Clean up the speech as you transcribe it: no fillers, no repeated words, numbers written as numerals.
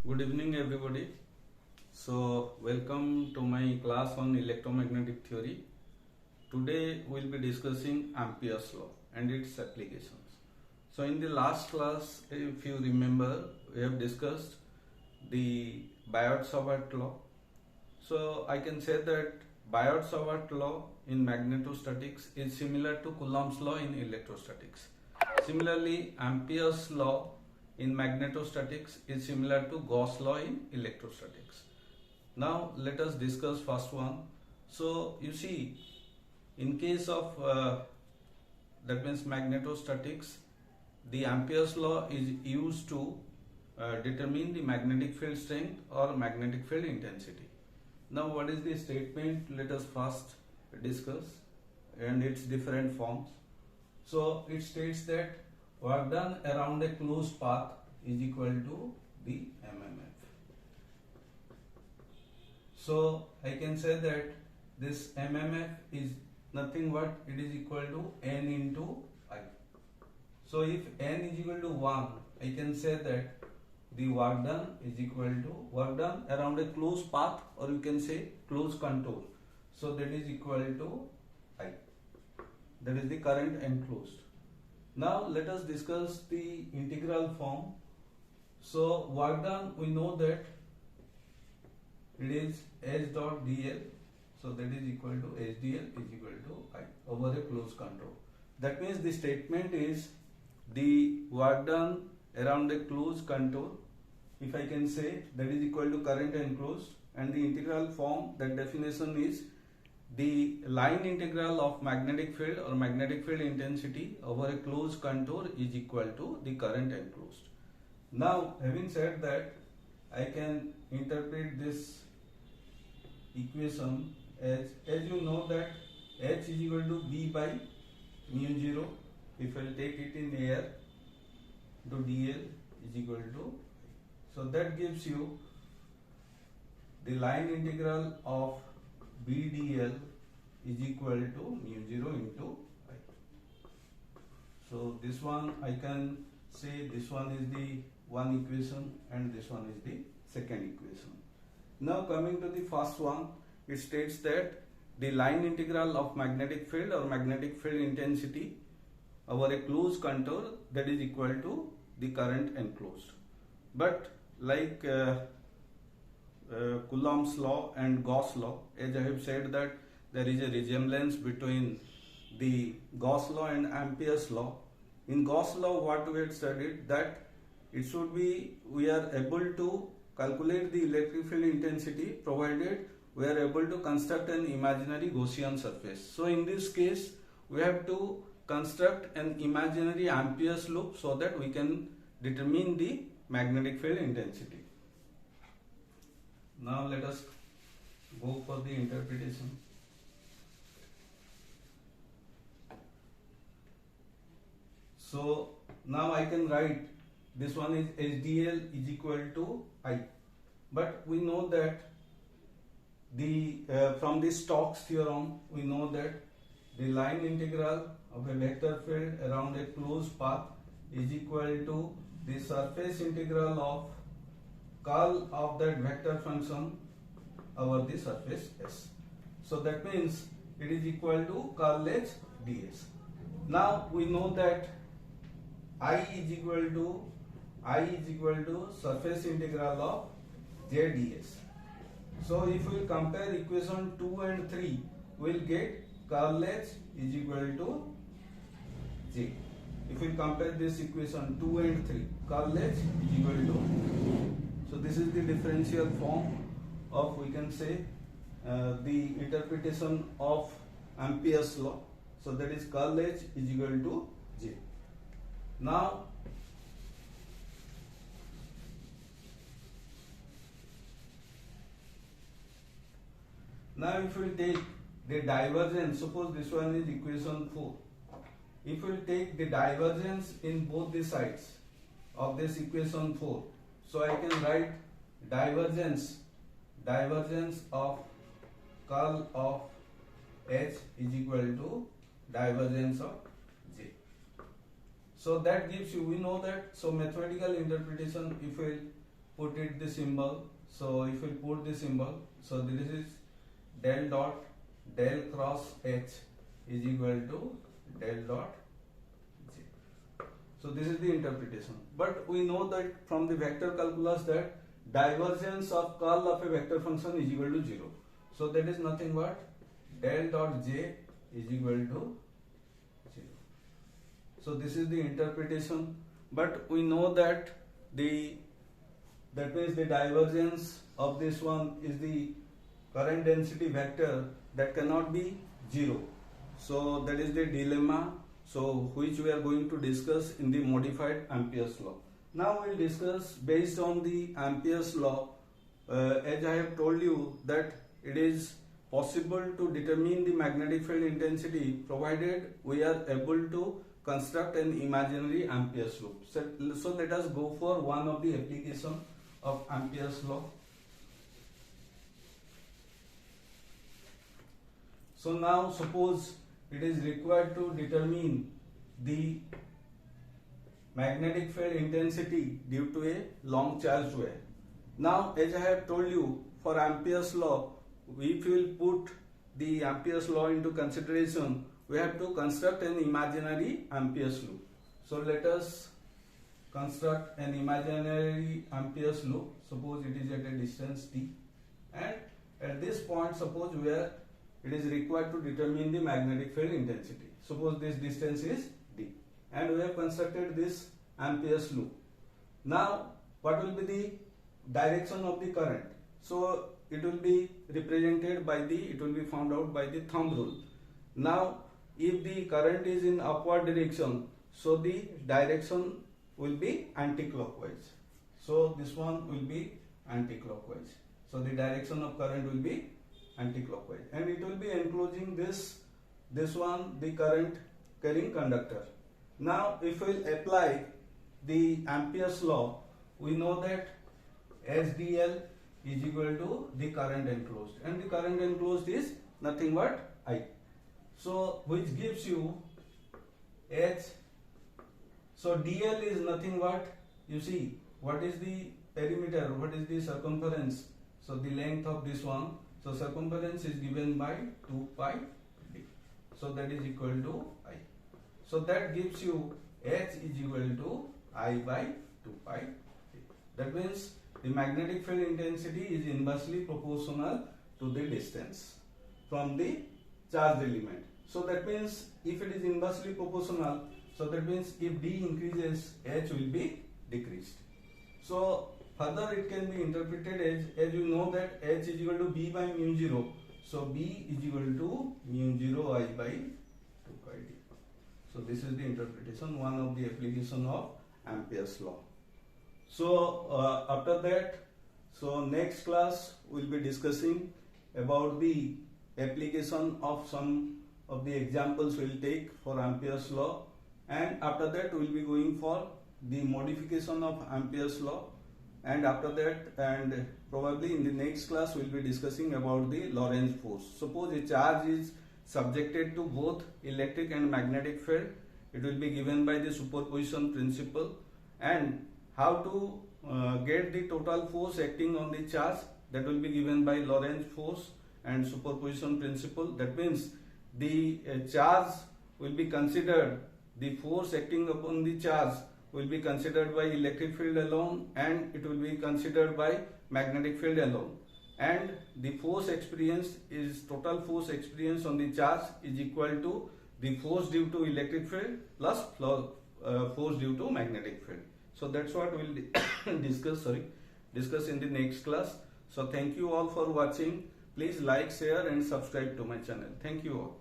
Good evening, everybody. So, welcome to my class on electromagnetic theory. Today, we'll be discussing Ampere's law and its applications. So, in the last class, if you remember, we have discussed the Biot-Savart law. So, I can say that Biot-Savart law in magnetostatics is similar to Coulomb's law in electrostatics. Similarly, Ampere's law in magnetostatics is similar to Gauss law in electrostatics. Now let us discuss first one. So you see, in case of that means magnetostatics, the Ampere's law is used to determine the magnetic field strength or magnetic field intensity. Now what is the statement? Let us first discuss and its different forms. So it states that work done around a closed path is equal to the MMF. So I can say that this MMF is nothing but it is equal to N into I. So if N is equal to 1, I can say that the work done is equal to work done around a closed path, or you can say closed contour. So that is equal to I. That is the current enclosed. Now let us discuss the integral form. So work done, we know that it is H dot dl. So that is equal to H dl is equal to I over a closed contour. That means the statement is the work done around a closed contour, if I can say, that is equal to current enclosed, and the integral form, that definition is the line integral of magnetic field or magnetic field intensity over a closed contour is equal to the current enclosed. Now, having said that, I can interpret this equation as you know that H is equal to V by mu 0. If I take it in air, to dl is equal to, so that gives you the line integral of B dl is equal to mu 0 into I. So this one I can say this one is the one equation and this one is the second equation. Now coming to the first one, it states that the line integral of magnetic field or magnetic field intensity over a closed contour, that is equal to the current enclosed. But like Coulomb's law and Gauss law, as I have said that there is a resemblance between the Gauss law and Ampere's law. In Gauss law, what we had studied, that it should be, we are able to calculate the electric field intensity provided we are able to construct an imaginary Gaussian surface. So in this case, we have to construct an imaginary Ampere's loop so that we can determine the magnetic field intensity. Now let us go for the interpretation. So now I can write this one is HDL is equal to I, but we know that the from the Stokes theorem we know that the line integral of a vector field around a closed path is equal to the surface integral of curl of that vector function over the surface S. So that means it is equal to curl H ds. Now we know that I is equal to surface integral of J ds. So if we compare equation 2 and 3, we will get curl H is equal to J. If we compare this equation 2 and 3, curl H is equal to, so this is the differential form of, we can say, the interpretation of Ampere's law. So that is curl H is equal to J. Now if we take the divergence, suppose this one is equation 4. If we take the divergence in both the sides of this equation 4, so I can write divergence of curl of H is equal to divergence of J. So that gives you, we know that, so mathematical interpretation, if we put it the symbol. So if we put the symbol, so this is del dot del cross H is equal to del dot J. So this is the interpretation. But we know that from the vector calculus that divergence of curl of a vector function is equal to 0. So that is nothing but del dot J is equal to 0. So this is the interpretation. But we know that that means the divergence of this one is the current density vector that cannot be 0. So that is the dilemma, so which we are going to discuss in the modified Ampere's law. Now we will discuss based on the Ampere's law. As I have told you that it is possible to determine the magnetic field intensity provided we are able to construct an imaginary Ampere's loop. So let us go for one of the application of Ampere's law. So now suppose it is required to determine the magnetic field intensity due to a long charged wire. Now as I have told you, for Ampere's law, if we will put the Ampere's law into consideration, we have to construct an imaginary Ampere's loop. So let us construct an imaginary Ampere's loop. Suppose it is at a distance t, and at this point suppose where it is required to determine the magnetic field intensity. Suppose this distance is d, and we have constructed this Ampere's loop. Now what will be the direction of the current? So it will be represented by it will be found out by the thumb rule. Now if the current is in upward direction, so the direction will be anti-clockwise. So this one will be anti-clockwise. So the direction of current will be anti-clockwise, and it will be enclosing this one, the current carrying conductor. Now if we will apply the Ampere's law, we know that SDL is equal to the current enclosed, and the current enclosed is nothing but I. So which gives you H. So DL is nothing but, you see, what is the perimeter, what is the circumference? So the length of this one, so circumference is given by 2 pi d. So that is equal to I. So that gives you H is equal to I by 2 pi d. That means the magnetic field intensity is inversely proportional to the distance from the charged element. So that means if it is inversely proportional, so that means if D increases, H will be decreased. So further it can be interpreted as you know that H is equal to B by mu 0. So B is equal to mu 0 I by 2 pi d. So this is the interpretation, one of the application of Ampere's law. So after that, so next class we will be discussing about the application of some of the examples we will take for Ampere's law, and after that we will be going for the modification of Ampere's law, and after that, and probably in the next class we will be discussing about the Lorentz force. Suppose a charge is subjected to both electric and magnetic field, it will be given by the superposition principle, and how to get the total force acting on the charge, that will be given by Lorentz force and superposition principle. That means the charge will be considered, the force acting upon the charge will be considered by electric field alone, and it will be considered by magnetic field alone, and the force experienced is total force experienced on the charge is equal to the force due to electric field plus force due to magnetic field. So that's what we will discuss in the next class. So thank you all for watching. Please like, share and subscribe to my channel. Thank you all.